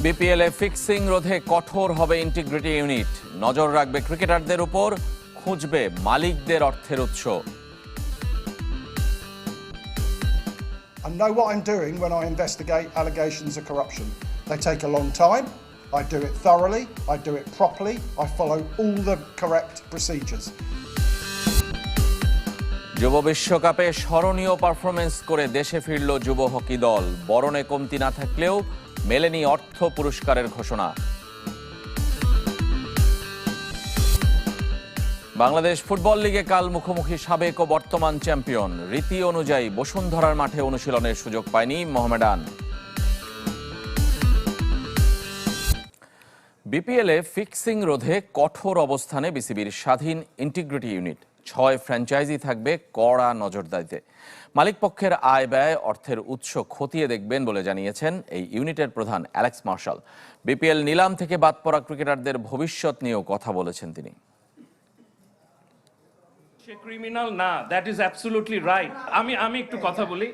বিপিএলে ফিক্সিং রোধে কঠোর হবে ইন্টিগ্রিটি ইউনিট, নজর রাখবে ক্রিকেটারদের উপর, খুঁজবে মালিকদের অর্থের উৎস। I know what I'm doing when I investigate allegations of corruption. They take a long time. I do it thoroughly. I do it properly. I follow all the correct procedures. যুব বিশ্বকাপে স্মরণীয় পারফরমেন্স করে দেশে ফিরল যুব hockey দল, বরণে কমতি না থাকলেও মেলেনি অর্থ পুরস্কারের ঘোষণা। বাংলাদেশ ফুটবল লিগে কাল মুখোমুখি সাবেক ও বর্তমান চ্যাম্পিয়ন। রীতি অনুযায়ী বসুন্ধরার মাঠে অনুশীলনের সুযোগ পায়নি মোহামেডান। বিপিএলে ফিক্সিং রোধে কঠোর অবস্থানে বিসিবির স্বাধীন ইন্টিগ্রিটি ইউনিট। 6 ফ্র্যাঞ্চাইজি থাকবে কড়া নজরদারিতে। মালিকপক্ষের আয় ব্যয়, অর্থের উৎস খতিয়ে দেখবেন বলে জানিয়েছেন এই ইউনিটের প্রধান অ্যালেক্স মার্শাল। বিপিএল নিলাম থেকে বাদ পড়া ক্রিকেটারদের ভবিষ্যৎ নিয়েও কথা বলেছেন তিনি। সে ক্রিমিনাল না, দ্যাট ইজ অ্যাবসলিউটলি রাইট। আমি একটু কথা বলি।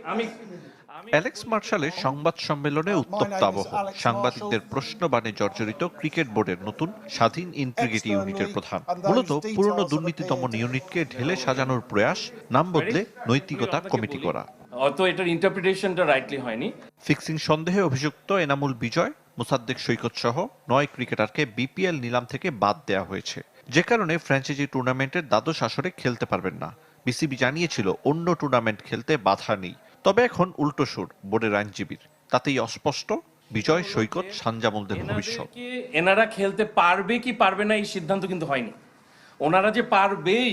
অ্যালেক্স মার্শালের সংবাদ সম্মেলনে উত্তপ্ত আবহ। সাংবাদিকদের প্রশ্নবাণে জর্জরিত ক্রিকেট বোর্ডের নতুন স্বাধীন ইন্টিগ্রিটি ইউনিটের প্রধান। মূলত পুরনো দুর্নীতিতম ইউনিটকে ঢেলে সাজানোর প্রয়াস, নাম বদলে নৈতিকতা কমিটি করা। অত এটার ইন্টারপ্রিটেশনটা রাইটলি হয়নি। ফিক্সিং সন্দেহে অভিযুক্ত এনামুল বিজয়, মোসাদ্দেক সৈকত সহ 9 ক্রিকেটারকে বিপিএল নিলাম থেকে বাদ দেওয়া হয়েছে, যে কারণে ফ্র্যাঞ্চাইজি টুর্নামেন্টের দ্বাদশ আসরে খেলতে পারবেন না। বিসিবি জানিয়েছিল অন্য টুর্নামেন্ট খেলতে বাধা নেই, তবে এখন উল্টো সুর বোর্ডের আইনজীবীর। তাতেই অস্পষ্ট বিজয়, সৈকত, সানজামুলদের ভবিষ্যৎ। এনারা খেলতে পারবে কি পারবে না এই সিদ্ধান্ত কিন্তু হয়নি। ওনারা যে পারবেই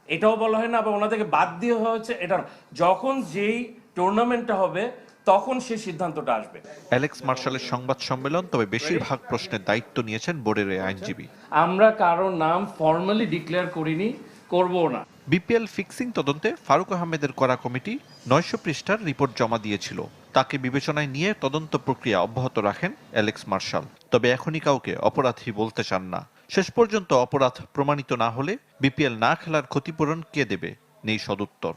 এটাও বলা হয় না, বা ওনাদেরকে বাদ দিয়ে হয়েছে এটা। যখন যেই টুর্নামেন্টটা হবে তখন সেই সিদ্ধান্তটা আসবে। অ্যালেক্স মার্শালের সংবাদ সম্মেলন, তবে বেশিরভাগ প্রশ্নের দায়িত্ব নিয়েছেন বোর্ডের এই আইনজীবী। আমরা কারো নাম ফর্মালি ডিক্লেয়ার করিনি, করবো না। বিপিএল ফিক্সিং তদন্তে ফারুক আহমেদের করা কমিটি 900 পৃষ্ঠার রিপোর্ট জমা দিয়েছিল। তাকে বিবেচনায় নিয়ে তদন্ত প্রক্রিয়া অব্যাহত রাখেন অ্যালেক্স মার্শাল। তবে এখনই কাউকে অপরাধী বলতে চান না। শেষ পর্যন্ত অপরাধ প্রমাণিত না হলে বিপিএল না খেলার ক্ষতিপূরণ কে দেবে, নেই সদুত্তর।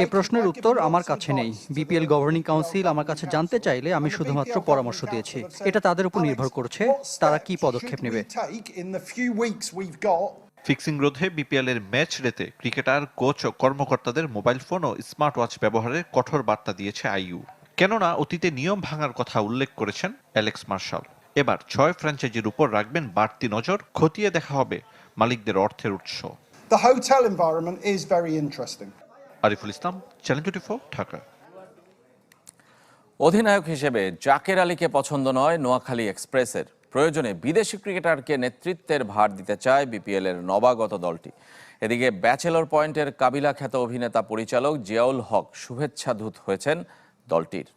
এই প্রশ্নের উত্তর আমার কাছে নেই। বিপিএল গভর্নিং কাউন্সিল আমার কাছে জানতে চাইলে আমি শুধুমাত্র পরামর্শ দিয়েছি। এটা তাদের উপর নির্ভর করছে তারা কি পদক্ষেপ নেবে। ফিক্সিং রোধে বিপিএল এর ম্যাচ রেতে ক্রিকেটার, কোচ ও কর্মকর্তাদের মোবাইল ফোন ও স্মার্ট ওয়াচ ব্যবহারের কঠোর বার্তা দিয়েছে আইইউ। কেননা অতীতে নিয়ম ভাঙার কথা উল্লেখ করেছেন অ্যালেক্স মার্শাল। এবার 6 ফ্র্যাঞ্চাইজির উপর রাখবেন বাড়তি নজর, খতিয়ে দেখা হবে মালিকদের অর্থের উৎস। The hotel environment is very interesting. Ariful Islam, channel 24, Dhaka. অধিনায়ক হিসেবে জাকের আলীকে পছন্দ নয় নোয়াখালী এক্সপ্রেসের। প্রয়োজনে বিদেশি ক্রিকেটারকে নেতৃত্বের ভার দিতে চায় বিপিএল এর নবাগত দলটি। এদিকে ব্যাচেলর পয়েন্টের কাবিলা খ্যাত অভিনেতা পরিচালক জিয়াউল হক শুভেচ্ছা দূত হয়েছেন দলটির।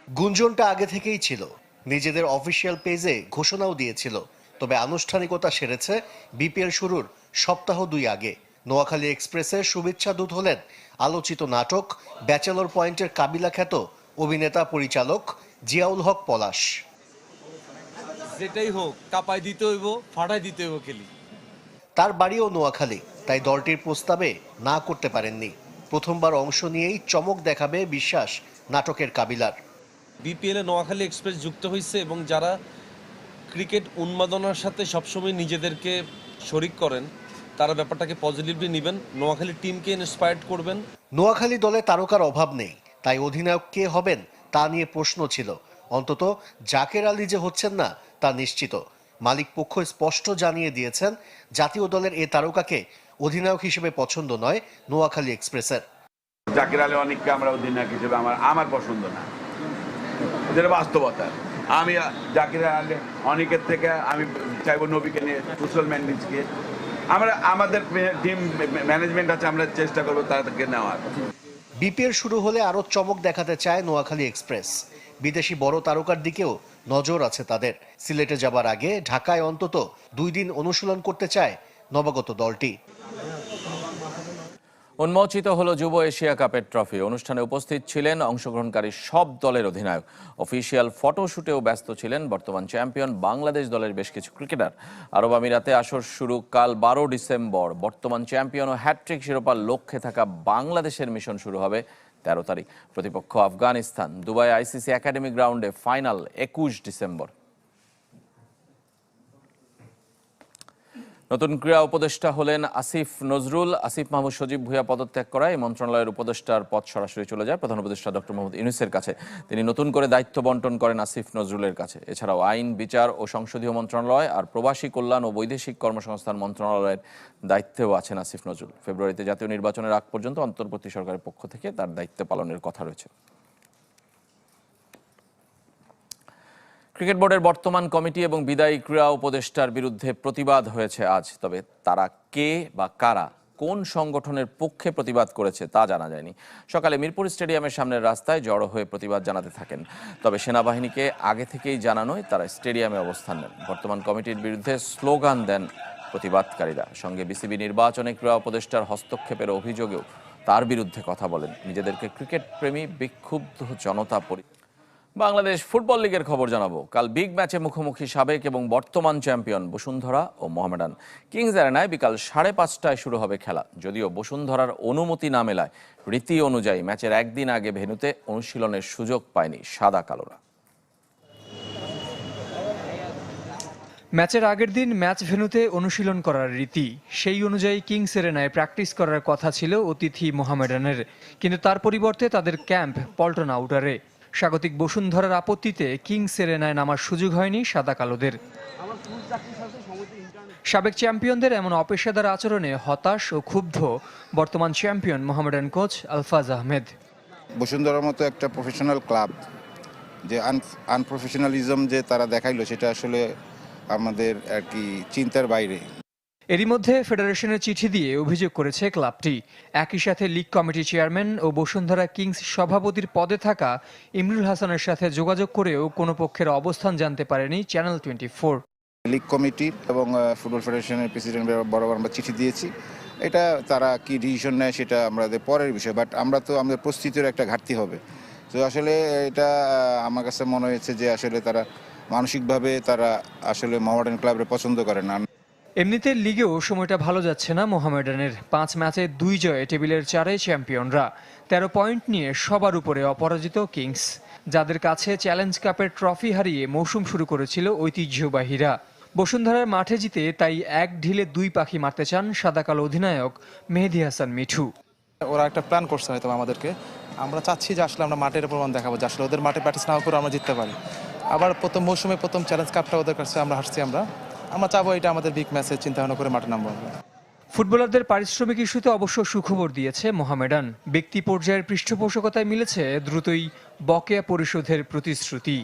গুঞ্জনটা আগে থেকেই ছিল, নিজেদের অফিসিয়াল পেজে ঘোষণাও দিয়েছিল। তবে আনুষ্ঠানিকতা সেরেছে বিপিএল শুরুর সপ্তাহ 2 আগে। নোয়াখালী এক্সপ্রেসের শুভেচ্ছা দূত হলেন আলোচিত নাটক ব্যাচেলর পয়েন্টের কাবিলা খ্যাত অভিনেতা পরিচালক জিয়াউল হক পলাশ। যেটাই হোক কাপাই দিতে হইব, ফাটাই দিতে হইব খেলি। তার বাড়িও নোয়াখালী, তাই দলটির প্রস্তাবে না করতে পারেননি। প্রথমবার অংশ নিয়েই চমক দেখাবে বিশ্বাস নাটকের কাবিলার। বিপিএল এ নোয়াখালী এক্সপ্রেস যুক্ত হয়েছে এবং যারা ক্রিকেট উন্মাদনার সাথে সবসময় নিজেদেরকে শরিক করেন তারা ব্যাপারটাকে পজিটিভলি নেবেন, নোয়াখালী টিমকে ইন্সপায়ার্ড করবেন। নোয়াখালী দলে তারকার অভাব নেই, তাই অধিনায়ক কে হবেন তা নিয়ে প্রশ্ন ছিল। অন্তত জাকের আলী যে হচ্ছেন না তা নিশ্চিত। মালিক পক্ষ স্পষ্ট জানিয়ে দিয়েছেন জাতীয় দলের এ তারকাকে অধিনায়ক হিসেবে পছন্দ নয় নোয়াখালী এক্সপ্রেসের। জাকের আলী অনেককে আমরা অধিনায়ক হিসেবে আমার পছন্দ না, যেটা বাস্তবতা। আমি জাকের আলী অনেকের থেকে আমি চাইবো নবীকে নিয়ে, কুশল মেন্ডিসকে। আমাদের টিম ম্যানেজমেন্ট আছে, আমরা চেষ্টা করবো তাদেরকে নেওয়ার। বিপিএল শুরু হলে আরো চমক দেখাতে চায় নোয়াখালী এক্সপ্রেস। বিদেশি বড় তারকার দিকেও নজর আছে তাদের। সিলেটে যাবার আগে ঢাকায় অন্তত 2 দিন অনুশীলন করতে চায় নবাগত দলটি। উন্মোচিত হলো যুব এশিয়া কাপের ট্রফি। অনুষ্ঠানে উপস্থিত ছিলেন অংশগ্রহণকারী সব দলের অধিনায়ক। অফিসিয়াল ফটোশুটেও ব্যস্ত ছিলেন বর্তমান চ্যাম্পিয়ন বাংলাদেশ দলের বেশ কিছু ক্রিকেটার। আরব আমিরাতে আসর শুরু কাল 12 ডিসেম্বর। বর্তমান চ্যাম্পিয়ন ও হ্যাটট্রিক শিরোপার লক্ষ্যে থাকা বাংলাদেশের মিশন শুরু হবে 13 তারিখ। প্রতিপক্ষ আফগানিস্তান। দুবাই আইসিসি একাডেমি গ্রাউন্ডে ফাইনাল 21 ডিসেম্বর। নতুন ক্রীড়া উপদেষ্টা হলেন আসিফ নজরুল। আসিফ মাহমুদ সজীব ভুঁইয়া পদত্যাগ করায় মন্ত্রণালয়ের উপদেষ্টার পদ সরাসরি চলে যায় প্রধান উপদেষ্টা ডক্টর মোহাম্মদ ইউনূসের কাছে। তিনি নতুন করে দায়িত্ব বন্টন করেন আসিফ নজরুলের কাছে। এছাড়াও আইন, বিচার ও সংসদীয় মন্ত্রণালয় আর প্রবাসী কল্যাণ ও বৈদেশিক কর্মসংস্থান মন্ত্রণালয়ের দায়িত্বেও আছেন আসিফ নজরুল। ফেব্রুয়ারিতে জাতীয় নির্বাচনের আগ পর্যন্ত অন্তর্বর্তী সরকারের পক্ষ থেকে তার দায়িত্ব পালনের কথা রয়েছে। ক্রিকেট বোর্ডের বর্তমান কমিটি এবং বিদায়ী ক্রীড়া উপদেষ্টার বিরুদ্ধে প্রতিবাদ হয়েছে আজ। তবে তারা কে বা কারা কোন সংগঠনের পক্ষে প্রতিবাদ করেছে তা জানা যায়নি। সকালে মিরপুর স্টেডিয়ামের সামনের রাস্তায় জড়ো হয়ে প্রতিবাদ জানাতে থাকেন। তবে সেনাবাহিনীকে আগে থেকেই জানানোয় তারা স্টেডিয়ামে অবস্থান নেন। বর্তমান কমিটির বিরুদ্ধে স্লোগান দেন প্রতিবাদকারীরা। সঙ্গে বিসিবি নির্বাচনে ক্রীড়া উপদেষ্টার হস্তক্ষেপের অভিযোগেও তার বিরুদ্ধে কথা বলেন। নিজেদেরকে ক্রিকেট প্রেমী বিক্ষুব্ধ জনতা বাংলাদেশ ফুটবল লিগের খবর জানাবো। কাল বিগ ম্যাচে মুখোমুখি সাবেক এবং বর্তমান চ্যাম্পিয়ন বসুন্ধরা ও মোহামেডান। কিংস অ্যারেনায় বিকাল 5:30টায় শুরু হবে খেলা। যদিও বসুন্ধরার অনুমতি না মেলায় রীতি অনুযায়ী ম্যাচের একদিন আগে ভেন্যুতে অনুশীলনের সুযোগ পায়নি সাদা কালোরা। ম্যাচের আগের দিন ম্যাচ ভেন্যুতে অনুশীলন করার রীতি, সেই অনুযায়ী কিংস এরেনায় প্র্যাকটিস করার কথা ছিল অতিথি মোহামেডানের, কিন্তু তার পরিবর্তে তাদের ক্যাম্প পল্টন আউটারে। স্বাগতিক বসুন্ধরার আপত্তিতে কিংস এরেনায় নামার সুযোগ হয়নি সাদা কালোদের। সাবেক চ্যাম্পিয়নদের এমন অপেশাদার আচরণে হতাশ ও ক্ষুব্ধ বর্তমান চ্যাম্পিয়ন মোহামেডান কোচ আলফাজ আহমেদ। বসুন্ধরার মতো একটা প্রফেশনাল ক্লাব যে আনপ্রফেশনালিজম যে তারা দেখাইলো, সেটা আসলে আমাদের আর কি চিন্তার বাইরে। এরই মধ্যে ফেডারেশনের চিঠি দিয়ে অভিযোগ করেছে ক্লাবটি। একই সাথে লিগ কমিটি চেয়ারম্যান ও বসুন্ধরা কিংস সভাপতির পদে থাকা ইমরুল হাসানের সাথে যোগাযোগ করেও কোনো পক্ষের অবস্থান জানতে পারেনি চ্যানেল 24। লিগ কমিটির এবং ফুটবল ফেডারেশনের প্রেসিডেন্ট বরাবর আমরা চিঠি দিয়েছি। এটা তারা কি ডিসিশন নেয় সেটা আমাদের পরের বিষয়, বাট আমরা তো আমাদের প্রস্তুতির একটা ঘাটতি হবে। তো আসলে এটা আমার কাছে মনে হয়েছে যে আসলে তারা মানসিকভাবে তারা আসলে মোহামেডান ক্লাবের পছন্দ করে না। এমনিতে লিগেও সময়টা ভালো যাচ্ছে না মোহামেডানের। 5 ম্যাচে 2 জয়ে টেবিলের 4-এ চ্যাম্পিয়নরা। 13 পয়েন্ট নিয়ে সবার উপরে অপরাজিত কিংস, যাদের কাছে চ্যালেঞ্জ কাপের ট্রফি হারিয়ে মৌসুম শুরু করেছিল ঐতিহ্যবাহীরা। বসুন্ধরার মাঠে জিতে তাই এক ঢিলে 2 পাখি মারতে চান সাদা কালো অধিনায়ক মেহেদী হাসান মিঠু। ওরা একটা প্ল্যান করছে হয়তো আমাদেরকে। আমরা চাচ্ছি যে আসলে আমরা মাঠের প্রমাণ দেখাবো যে আসলে ওদের মাঠে প্র্যাকটিস না করে আমরা জিততে পারি। আবার প্রথম মৌসুমে প্রথম চ্যালেঞ্জ কাপটা ওদের কাছে আমরা হারছি। আমরা চাবো এটা আমাদের বিগ ম্যাচে চিন্তা ভাবনা করে মাঠে নামবো। ফুটবলারদের পারিশ্রমিক ইস্যুতে অবশ্য সুখবর দিয়েছে মোহামেডান। ব্যক্তি পর্যায়ের পৃষ্ঠপোষকতায় মিলেছে দ্রুতই বকেয়া পরিশোধের প্রতিশ্রুতি।